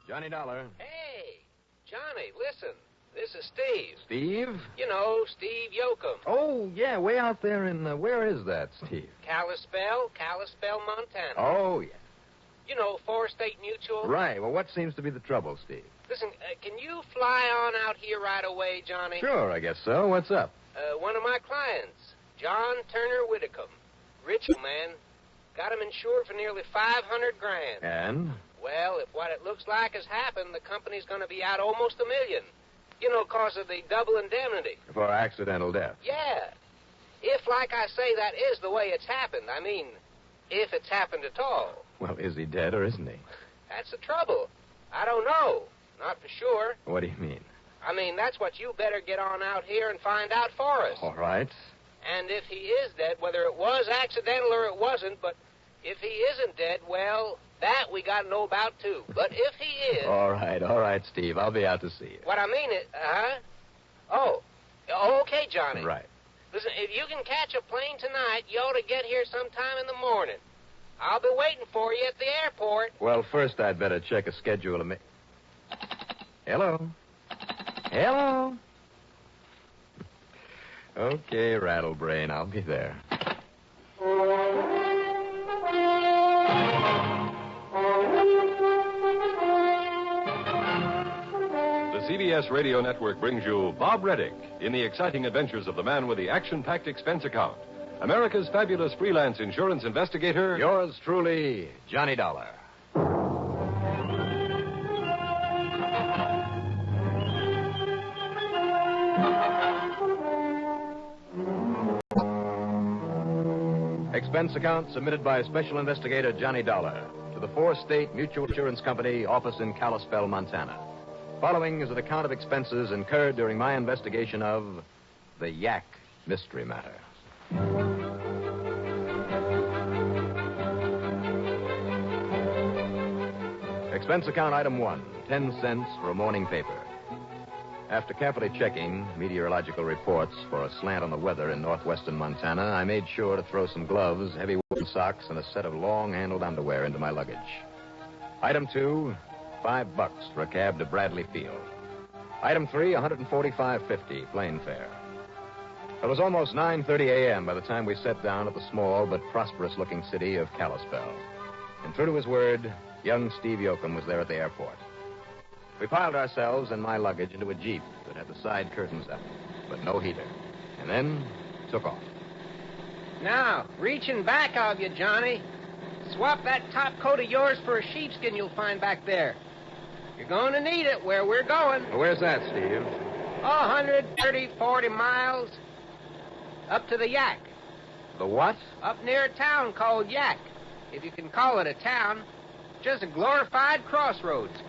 Johnny Dollar. Hey, Johnny, listen. This is Steve. Steve? You know, Steve Yoakum. Oh, yeah, way out there in, where is that, Steve? Kalispell, Montana. Oh, yeah. You know, Four-State Mutual. Right. Well, what seems to be the trouble, Steve? Listen, can you fly on out here right away, Johnny? Sure, I guess so. What's up? One of my clients, John Turner Whitcomb. Rich man. Got him insured for nearly $500,000. And? Well, if what it looks like has happened, the company's going to be out almost $1 million. You know, because of the double indemnity. For accidental death? Yeah. If, like I say, that is the way it's happened. I mean, if it's happened at all. Well, is he dead or isn't he? That's the trouble. I don't know. Not for sure. What do you mean? I mean, that's what you better get on out here and find out for us. All right. And if he is dead, whether it was accidental or it wasn't, but if he isn't dead, well, that we got to know about, too. But if he is... All right, Steve. I'll be out to see you. What I mean is... Oh, okay, Johnny. Right. Listen, if you can catch a plane tonight, you ought to get here sometime in the morning. I'll be waiting for you at the airport. Well, first I'd better check a schedule of... Hello? Hello? Okay, Rattlebrain, I'll be there. The CBS Radio Network brings you Bob Reddick in the exciting adventures of the man with the action-packed expense account. America's fabulous freelance insurance investigator. Yours truly, Johnny Dollar. Expense account submitted by Special Investigator Johnny Dollar to the Four-State Mutual Insurance Company office in Kalispell, Montana. Following is an account of expenses incurred during my investigation of the Yaak mystery matter. Expense account item 1, 10 cents for a morning paper. After carefully checking meteorological reports for a slant on the weather in northwestern Montana, I made sure to throw some gloves, heavy woolen socks, and a set of long-handled underwear into my luggage. Item 2, $5 for a cab to Bradley Field. Item 3, $145.50, plane fare. It was almost 9:30 a.m. by the time we set down at the small but prosperous-looking city of Kalispell. And true to his word, young Steve Yoakum was there at the airport. We piled ourselves and my luggage into a Jeep that had the side curtains up, but no heater, and then took off. Now, reaching back of you, Johnny. Swap that top coat of yours for a sheepskin you'll find back there. You're going to need it where we're going. Well, where's that, Steve? 130, 40 miles up to the Yaak. The what? Up near a town called Yaak, if you can call it a town. Just a glorified crossroads.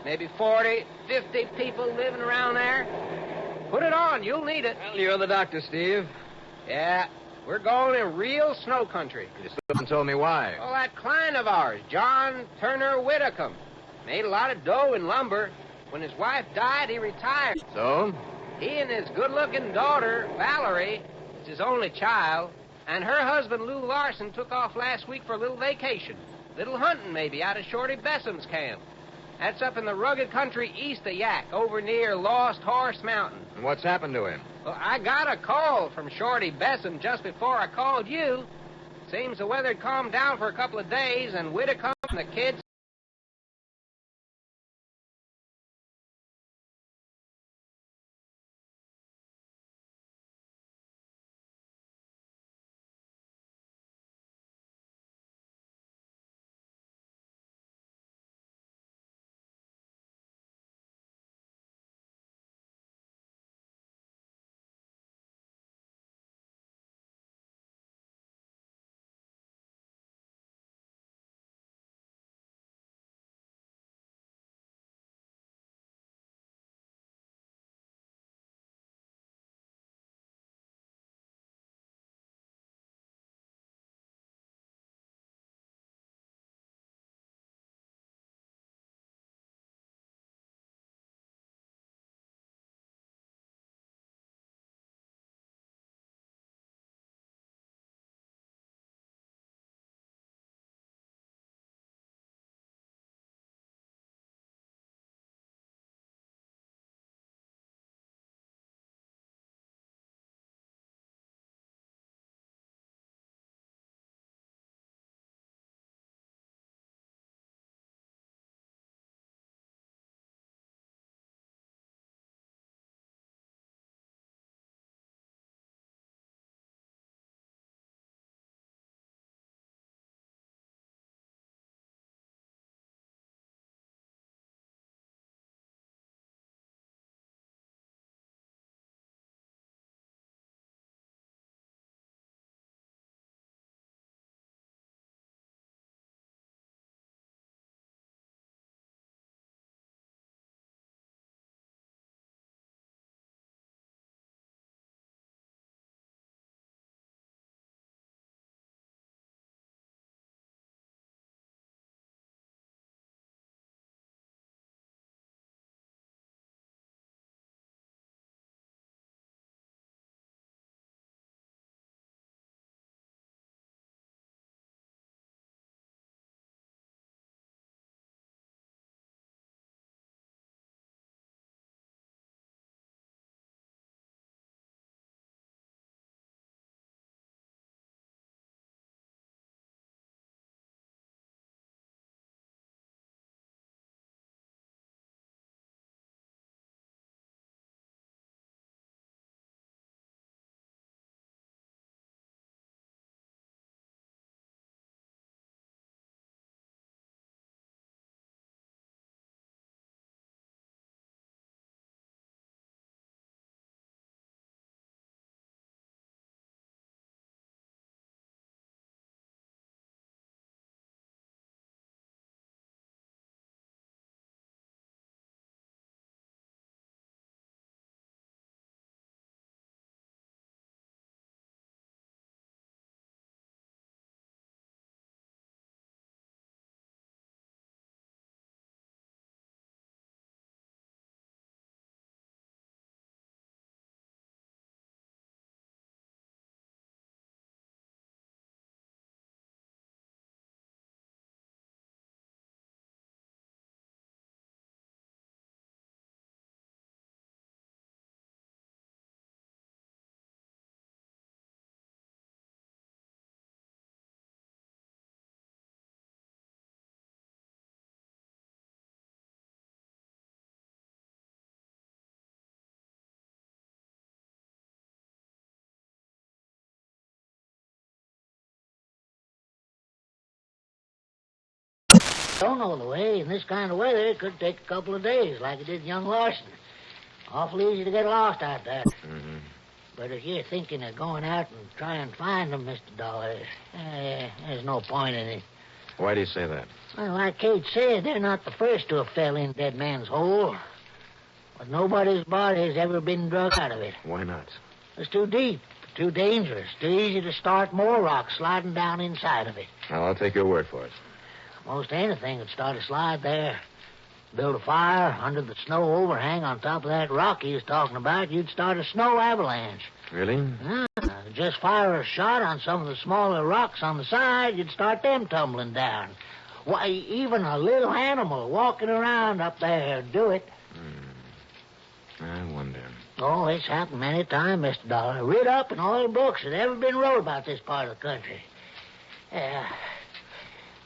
Maybe 40, 50 people living around there. Put it on. You'll need it. Well, you're the doctor, Steve. Yeah, we're going in real snow country. You still haven't told me why. Oh, that client of ours, John Turner Whitcomb, made a lot of dough in lumber. When his wife died, he retired. So? He and his good-looking daughter, Valerie, is his only child, and her husband, Lou Larson, took off last week for a little vacation. Little hunting, maybe, out of Shorty Besson's camp. That's up in the rugged country east of Yaak, over near Lost Horse Mountain. And what's happened to him? Well, I got a call from Shorty Besson just before I called you. Seems the weather had calmed down for a couple of days, and Whitcomb and the kids Don't know the way. In this kind of weather, it could take a couple of days, like it did young Larson. Awful easy to get lost out there. Mm-hmm. But if you're thinking of going out and try and find them, Mr. Dollar, there's no point in it. Why do you say that? Well, like Kate said, they're not the first to have fell in Dead Man's Hole. But nobody's body has ever been dug out of it. Why not? It's too deep, too dangerous, too easy to start more rocks sliding down inside of it. Well, I'll take your word for it. Most anything would start a slide there. Build a fire under the snow overhang on top of that rock he was talking about, you'd start a snow avalanche. Really? Just fire a shot on some of the smaller rocks on the side, you'd start them tumbling down. Why, even a little animal walking around up there would do it. I wonder. Oh, it's happened many times, Mr. Dollar. Read up in all the books that ever been wrote about this part of the country.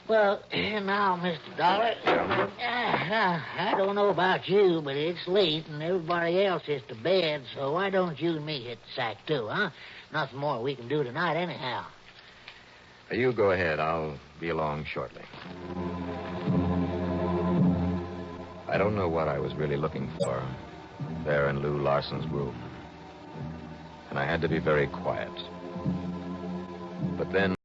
Well, now, Mr. Dollar, I don't know about you, but it's late and everybody else is to bed, so why don't you and me hit the sack too, huh? Nothing more we can do tonight anyhow. You go ahead. I'll be along shortly. I don't know what I was really looking for there in Lou Larson's room. And I had to be very quiet. But then